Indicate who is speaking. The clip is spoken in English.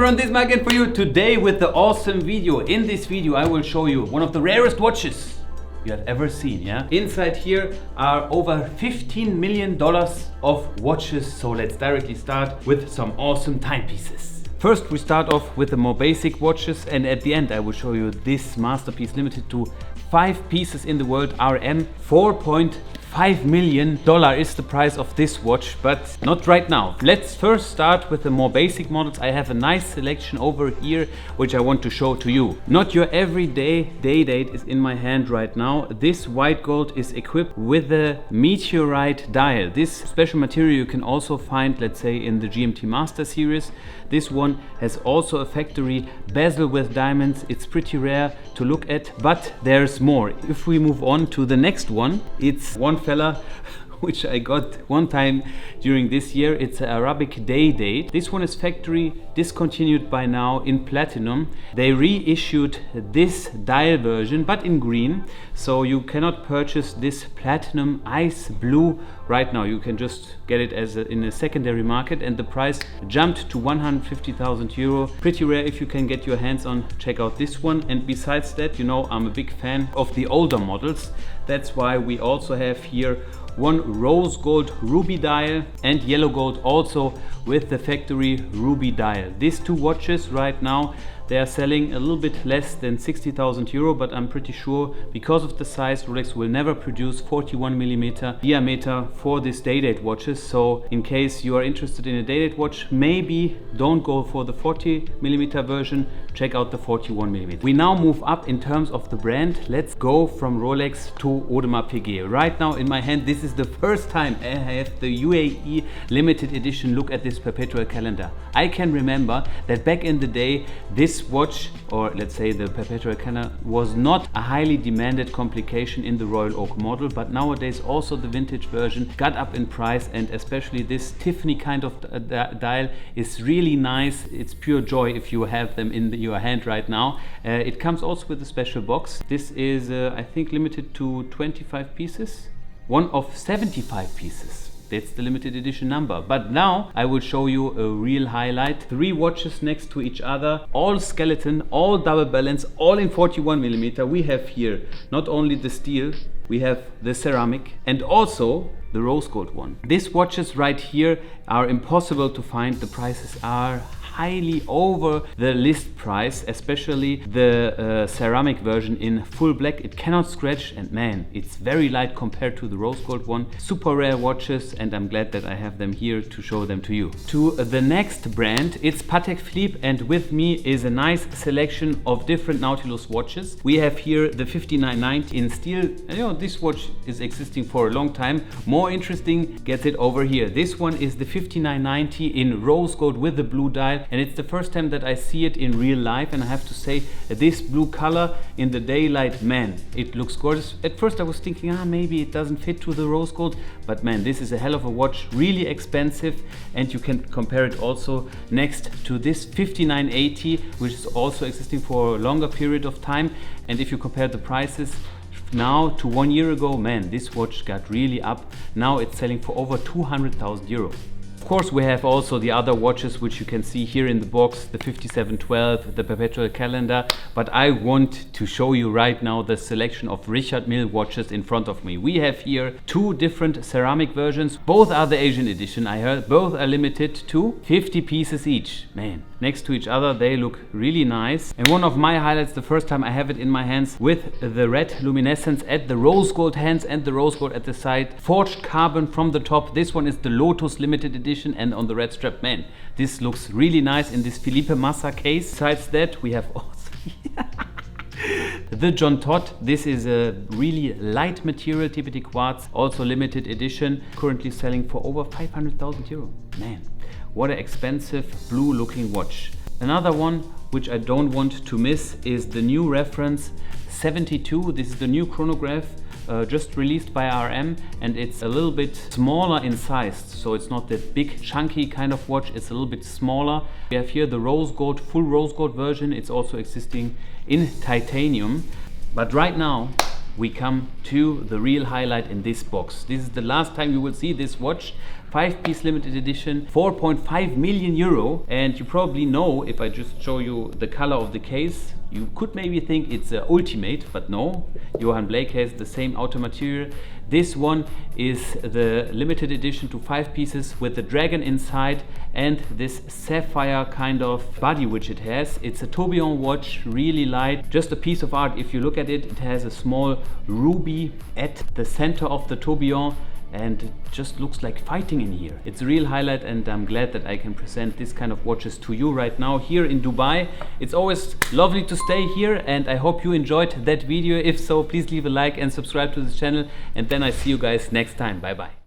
Speaker 1: everyone, this is Marc again for you today with the awesome video. In this video I will show you one of the rarest watches you have ever seen, yeah? Inside here are over $15 million of watches, so let's directly start with some awesome timepieces. First we start off with the more basic watches, and at the end I will show you this masterpiece limited to 5 pieces in the world, RM. $4.5 million is the price of this watch, but not right now. Let's first start with the more basic models. I have a nice selection over here which I want to show to you. Not your everyday DayDate is in my hand right now. This white gold is equipped with a meteorite dial. This special material you can also find, let's say, in the GMT Master series. This one has also a factory bezel with diamonds. It's pretty rare to look at, but there's more. If we move on to the next one, it's one fella which I got one time during this year. It's an Arabic DayDate. This one is factory discontinued by now in platinum. They reissued this dial version but in green, so you cannot purchase this platinum ice blue right now. You can just get it as in a secondary market, and the price jumped to 150,000 euro. Pretty rare. If you can get your hands on, check out this one. And besides that, you know, I'm a big fan of the older models. That's why we also have here one rose gold ruby dial and yellow gold also with the factory ruby dial. These two watches right now, they are selling a little bit less than 60,000 euro, but I'm pretty sure because of the size, Rolex will never produce 41mm diameter for this DayDate watches. So in case you are interested in a DayDate watch, maybe don't go for the 40mm version, check out the 41mm. We now move up in terms of the brand. Let's go from Rolex to Audemars Piguet. Right now in my hand, this is the first time I have the UAE limited edition. Look at this Perpetual calendar. I can remember that back in the day, this watch, or let's say the Perpetual calendar, was not a highly demanded complication in the Royal Oak model, but nowadays also the vintage version got up in price, and especially this Tiffany kind of dial is really nice. It's pure joy if you have them in your hand right now. It comes also with a special box. This is I think limited to 25 pieces, one of 75 pieces. That's the limited edition number. But now I will show you a real highlight. 3 watches next to each other, all skeleton, all double balance, all in 41mm. We have here not only the steel, we have the ceramic and also the rose gold one. These watches right here are impossible to find. The prices are highly over the list price, especially the ceramic version in full black. It cannot scratch, and man, it's very light compared to the rose gold one. Super rare watches, and I'm glad that I have them here to show them to you. To the next brand, it's Patek Philippe, and with me is a nice selection of different Nautilus watches. We have here the 5990 in steel. You know, this watch is existing for a long time. More interesting gets it over here. This one is the 5990 in rose gold with the blue dial, and it's the first time that I see it in real life, and I have to say this blue color in the daylight, man, it looks gorgeous. At first I was thinking, maybe it doesn't fit to the rose gold, but man, this is a hell of a watch, really expensive, and you can compare it also next to this 5980, which is also existing for a longer period of time. And if you compare the prices now to 1 year ago, man, this watch got really up. Now it's selling for over 200,000 euro. Of course, we have also the other watches which you can see here in the box, the 5712, the Perpetual calendar, but I want to show you right now the selection of Richard Mille watches in front of me. We have here 2 different ceramic versions. Both are the Asian edition, I heard. Both are limited to 50 pieces each. Man, next to each other, they look really nice. And one of my highlights, the first time I have it in my hands, with the red luminescence at the rose gold hands and the rose gold at the side, forged carbon from the top. This one is the Lotus limited edition, and on the red strap, man, this looks really nice in this Philippe Massa case. Besides that, we have also the John Todd. This is a really light material, TPT quartz, also limited edition, currently selling for over 500,000 euro. Man, what an expensive blue looking watch. Another one which I don't want to miss is the new reference 72. This is the new chronograph, just released by RM, and it's a little bit smaller in size, so it's not that big chunky kind of watch, it's a little bit smaller. We have here the rose gold, full rose gold version. It's also existing in titanium, but right now we come to the real highlight in this box. This is the last time you will see this watch. 5-piece limited edition, 4.5 million euro. And you probably know, if I just show you the color of the case, you could maybe think it's an Ultimate, but no. Johann Blake has the same outer material. This one is the limited edition to 5 pieces with the dragon inside and this sapphire kind of body which it has. It's a tourbillon watch, really light, just a piece of art. If you look at it, it has a small ruby at the center of the tourbillon, and it just looks like fighting in here. It's a real highlight, and I'm glad that I can present this kind of watches to you right now here in Dubai. It's always lovely to stay here, and I hope you enjoyed that video. If so, please leave a like and subscribe to this channel, and then I see you guys next time. Bye bye.